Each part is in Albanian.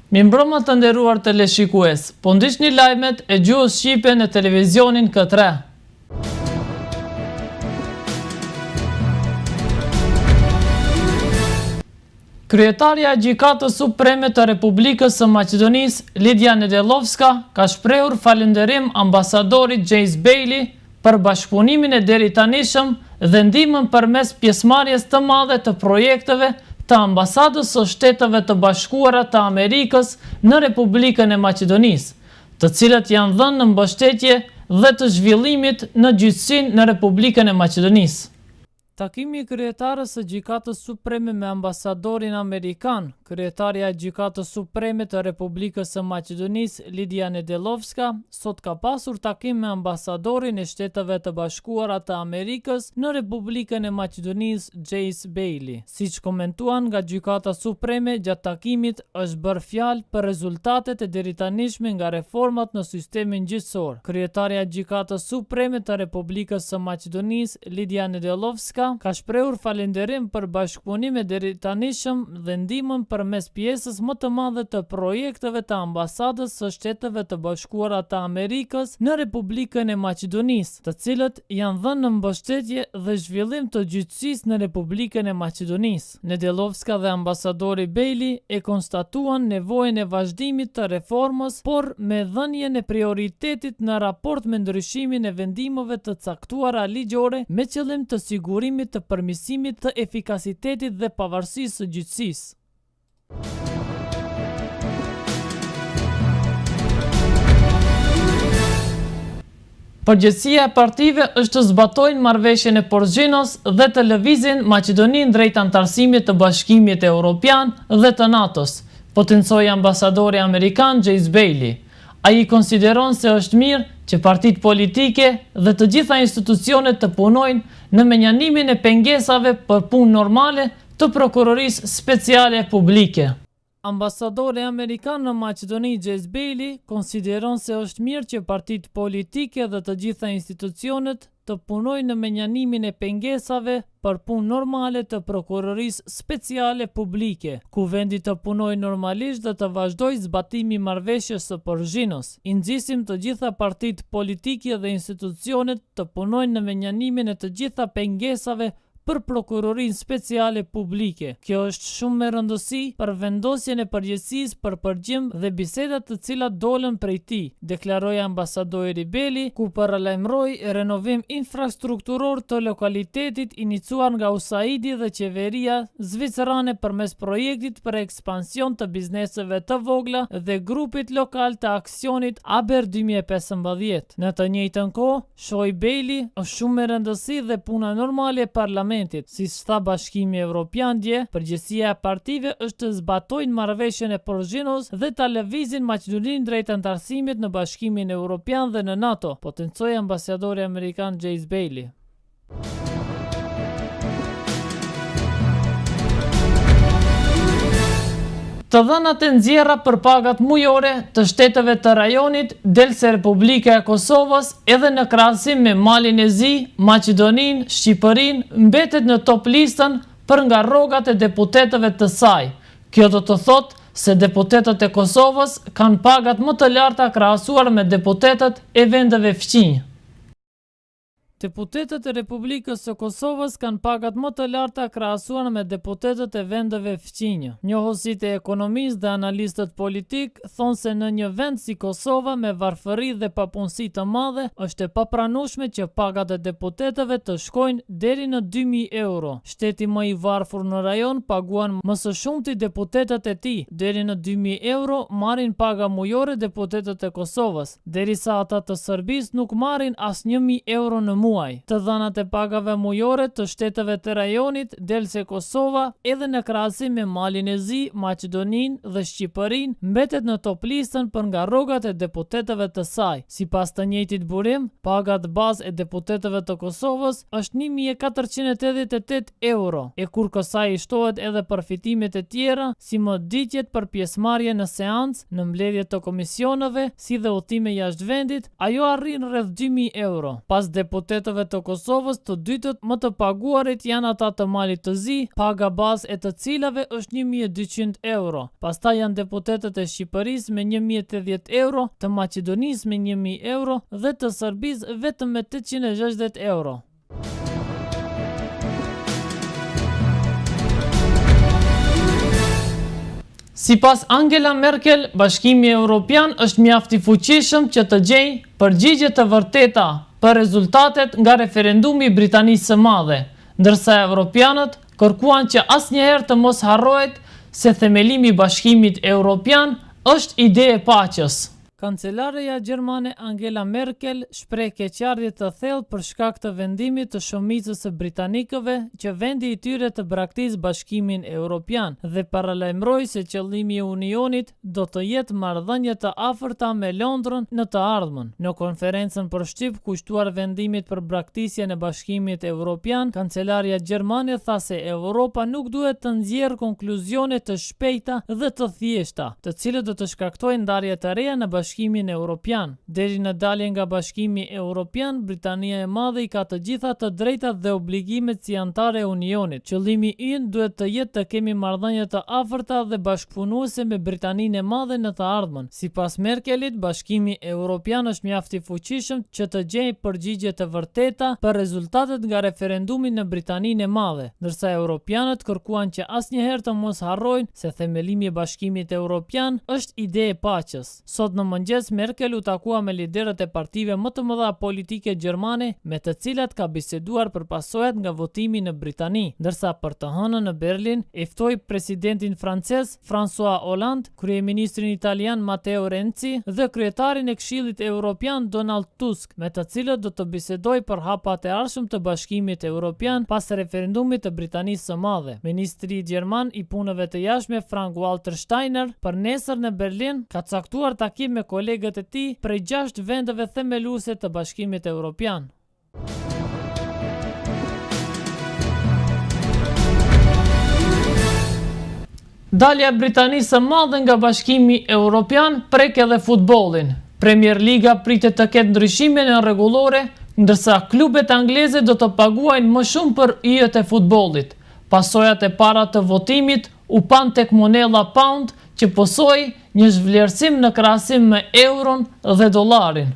Mirëmbrëma të nderuar teleshikues, po ndiqni lajmet e gjuhës shqipe në televizionin K3. Kryetaria e Gjykatës Supreme të Republikës së Maqedonisë, Lidia Nedelovska, ka shprehur falënderim ambasadorit Gjejs Bejli për bashkëpunimin e deritanishëm dhe ndihmën përmes pjesëmarrjes të madhe të projekteve të ambasadës së Shteteve të Bashkuara të Amerikës në Republikën e Maqedonisë, të cilët janë dhënë në mbështetje dhe të zhvillimit në gjyqësinë në Republikën e Maqedonisë. Takimi i kryetarës së Gjykatës Supreme me ambasadorin amerikan, kryetaria e Gjykatës Supreme të Republikës së Maqedonisë, Lidia Nedelovska, sot ka pasur takim me ambasadorin e Shteteve të Bashkuara të Amerikës në Republikën e Maqedonisë, Gjejs Bejli. Siç komentuan nga Gjykata Supreme, gjatë takimit është bërë fjalë për rezultatet e deritanishme nga reformat në sistemin gjyqësor. Kryetaria e Gjykatës Supreme të Republikës së Maqedonisë, Lidia Nedelovska, ka shprehur falënderim për bashkëpunim e deritanishëm dhe ndihmën përmes pjesës më të madhe të projekteve të ambasadës së Shteteve të Bashkuara të Amerikës në Republikën e Maqedonisë, të cilët janë dhënë në mbështetje dhe zhvillim të gjyqësisë në Republikën e Maqedonisë. Nedelovska dhe ambasadori Bejli e konstatuan nevojën e vazhdimit të reformës, por me dhënien e prioritetit në raport me ndryshimin e vendimeve të caktuara ligjore me qëllim të sigurimit të përmirësimit të efikasitetit dhe pavarësisë së gjyqësisë. Përgjegjësia e partive është të zbatojnë marrëveshjen e Porzhinos dhe të lëvizin Maqedoninë drejt anëtarësimit të Bashkimit Evropian dhe të NATO-s, potencoi ambasadori amerikan Gjejs Bejli. Ai konsideron se është mirë që partitë politike dhe të gjitha institucionet të punojnë në menjanimin e pengesave për punë normale të prokurorisë speciale publike. Ambasadori amerikan në Maqedoni Gjejs Bejli konsideron se është mirë që partitë politike dhe të gjitha institucionet të punojnë në menjanimin e pengesave për punë normale të prokurorisë speciale publike, ku vendi të punojë normalisht dhe të vazhdojë zbatimi i marrëveshjes së Porzhinos. I nxisim të gjitha partitë politike dhe institucionet të punojnë në menjanimin e të gjitha pengesave për prokurorinë speciale publike. Kjo është shumë me rëndësi për vendosjen e përgjegjësisë për përgjigjem dhe bisedat të cilat dolën prej tij, deklaroi ambasadori Bejli, ku paralajmëroi renovim infrastrukturor të lokalitetit iniciuar nga USAID-i dhe qeveria zvicerane përmes projektit për ekspansion të bizneseve të vogla dhe grupit lokal të aksionit Aber 2015. Në të njëjtën kohë, shoi Bejli, është shumë me rëndësi dhe puna normale e parlamentit. Si tha Bashkimi Evropian dje, përgjegjësia e partive është të zbatojnë marrëveshjen e Porzhinos dhe ta lëvizin Maqedoninë drejt anëtarësimit në Bashkimin Evropian dhe në NATO, potencoi ambasadori amerikan Gjejs Bejli. Të dhënat e nxjerra për pagat mujore të shteteve të rajonit delse Republika e Kosovës edhe në krahasim me Malin e Zi, Maqedoninë, Shqipërinë mbetet në top listën për nga rrogat e deputetëve të saj. Kjo do të thotë se deputetët e Kosovës kanë pagat më të larta krahasuar me deputetët e vendeve fqinj. Deputetët e Republikës së Kosovës kanë pagat më të larta krahasuar me deputetët e vendeve fqinj. Njohësit e ekonomisë dhe analistët politik thonë se në një vend si Kosova me varfëri dhe papunësi të madhe, është e papranueshme që pagat e deputetëve të shkojnë deri në 2000 euro. Shteti më i varfër në rajon paguan më së shumti deputetët e tij, deri në 2000 euro marrin paga mujore deputetët e Kosovës, derisa ata të Serbisë nuk marrin as 1000 euro në muaj. Të dhënat e pagave mujore të shteteve të rajonit delse Kosova edhe në krahasim me Malin e Zi, Maqedoninë dhe Shqipërinë mbetet në top listën për nga rrogat e deputetëve të saj. Sipas të njëjtit burim, pagat bazë e deputetëve të Kosovës është 1488 euro, e kur kësaj i shtohet edhe përfitimet e tjera, si moditjet për pjesëmarrje në seancë, në mbledhje të komisioneve, si dhe udhëtime jashtë vendit, ajo arrin rreth 2000 euro. Pas deputetëve qyteteve të Kosovës, të dytët më të paguarit janë ata të Malit të Zi, paga bazë e të cilave është 1200 euro. Pastaj janë deputetët e Shqipërisë me 1080 euro, të Maqedonisë me 1000 euro dhe të Serbisë vetëm me 860 euro. Sipas Angela Merkel, Bashkimi Evropian është mjaft i fuqishëm që të gjejë përgjigje të vërteta për rezultatet nga referendumi i Britanisë së Madhe, ndërsa evropianët kërkuan që asnjëherë të mos harrohet se themelimi i Bashkimit Evropian është ide e paqes. Kancelareja gjermane Angela Merkel shpreh keqardhje të thellë për shkak të vendimit të shumicës së britanikëve që vendi i tyre të braktisë Bashkimin Evropian dhe paralajmëroi se qëllimi i Unionit do të jetë marrëdhënie të afërta me Londrën në të ardhmen. Në konferencën për shtyp kushtuar vendimit për braktisjen e Bashkimit Evropian, kancelaria gjermane tha se Europa nuk duhet të nxjerrë konkluzione të shpejta dhe të thjeshta, të cilët do të shkaktojnë ndarje të reja në Bashkimin Evropian. Deri në dalje nga Bashkimi Evropian, Britania e Madhe i ka të gjitha të drejtat dhe obligimet si anëtare e Unionit. Qëllimi ynë duhet të jetë të kemi marrëdhënie të afërta dhe bashkëpunuese me Britaninë e Madhe në të ardhmen. Sipas Merkelit, Bashkimi Evropian është mjaft i fuqishëm që të gjejë përgjigje të vërteta për rezultatet nga referendumi në Britaninë e Madhe, ndërsa europianët kërkuan që asnjëherë të mos harrojnë se themelimi i Bashkimit Evropian është ide e paqes. Sot në mëngjes Merkel u takua me liderët e partive më të mëdha politike gjermane, me të cilat ka biseduar për pasojat nga votimi në Britani, ndërsa për të hënën në Berlin e ftoi presidentin francez François Hollande, kryeministrin italian Matteo Renzi dhe kryetarin e Këshillit Evropian Donald Tusk, me të cilët do të bisedojë për hapat e ardhshëm të Bashkimit Evropian pas referendumit të Britanisë së Madhe. Ministri gjerman i punëve të jashtme Frank-Walter Steinmeier për nesër në Berlin ka caktuar takim me kolegët e tij prej 6 vendeve themeluese të Bashkimit Evropian. Dalja e Britanisë së Madhe nga Bashkimi Evropian prek edhe futbollin. Premier Liga pritet të ketë ndryshime në rregullore, ndërsa klubet angleze do të paguajnë më shumë për yjet e futbollit. Pasojat e para të votimit u pan tek monedha pound, që posoi një zhvlerësim në krahasim me euron dhe dollarin.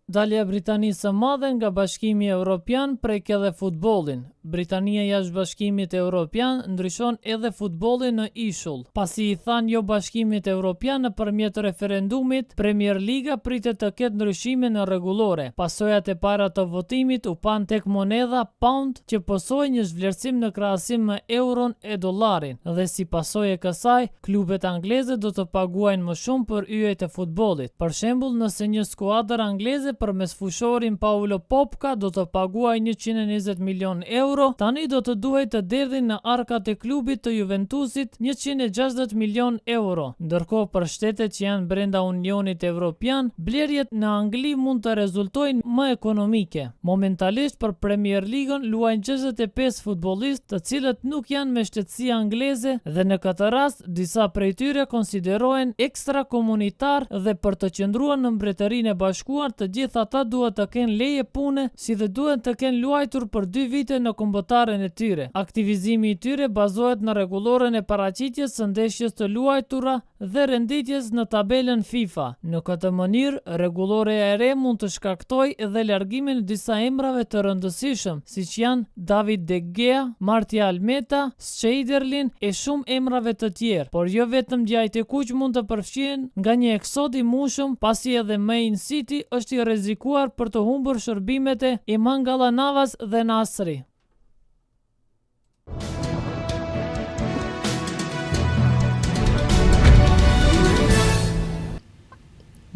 Dalja e Britanisë së Madhe nga Bashkimi Evropian prek edhe futbollin. Britania jashtë Bashkimit Evropian ndryshon edhe futbollin në ishull. Pasi i than jo Bashkimit Evropian nëpërmjet referendumit, Premier Liga pritet të ketë ndryshime në rregullore. Pasojat e para të votimit u pan tek monedha pound, që posoi një zhvlerësim në krahasim me euron e dollarin, dhe si pasojë e kësaj, klubet angleze do të paguajnë më shumë për yjet e futbollit. Për shembull, nëse një skuadër angleze përmes fushorin Paulo Popka do të paguajë 120 milion euro, tani do të duhej të derdhin në arkat e klubit të Juventusit 160 milion euro. Ndërkohë për shtetet që janë brenda Unionit Evropian, blerjet në Angli mund të rezultojnë më ekonomike. Momentalisht për Premier Ligën luajnë 65 futbollistë, të cilët nuk janë me shtetësi angleze dhe në këtë rast disa prej tyre konsiderohen ekstra komunitar dhe për të qëndruar në Mbretërinë e Bashkuar të gjithë ata duhet të kenë leje pune, si dhe duhet të kenë luajtur për 2 vite në kombëtaren e tyre. Aktivizimi i tyre bazohet në rregulloren e paraqitjes së ndeshjes të luajtura dhe renditjes në tabelën FIFA. Në këtë mënyrë, rregulloreja e re mund të shkaktojë edhe largimin e disa emrave të rëndësishëm, siç janë David De Gea, Martial Meta, Schneiderlin e shumë emrave të tjerë, por jo vetëm djajt e kuq mund të përfshihen nga një eksod i mushëm, pasi edhe Man City është i rrezikuar për të humbur shërbimet e Imangala Navas dhe Nasri.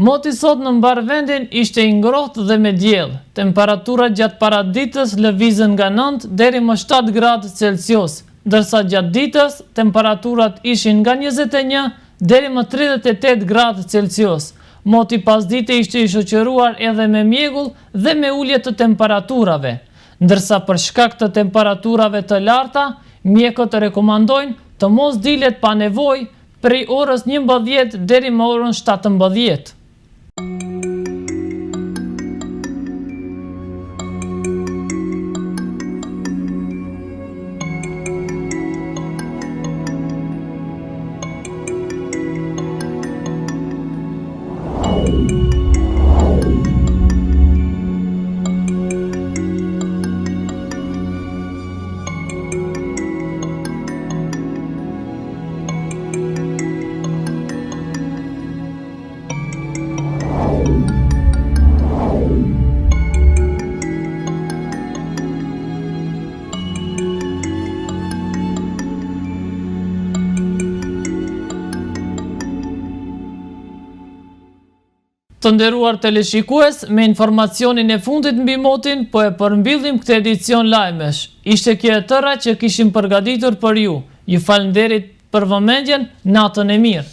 Moti sot në mbarvendin ishte i ngrohtë dhe me diell. Temperaturat gjatë paraditës lëvizën nga 9 deri më 7 gradë Celsius, ndërsa gjatë ditës temperaturat ishin nga 21 deri më 38 gradë Celsius. Moti pasdite ishte i shoqëruar edhe me mjegull dhe me ulje të temperaturave, ndërsa për shkak të temperaturave të larta, mjekët rekomandojnë të mos dilet pa nevojë prej orës 11 deri më orën 17. Të nderuar teleshikues, me informacionin e fundit mbi motin, po e përmbyllim këtë edicion lajmesh. Ishte kjo e tëra që kishim përgatitur për ju. Ju falenderit për vëmendjen, natën e mirë.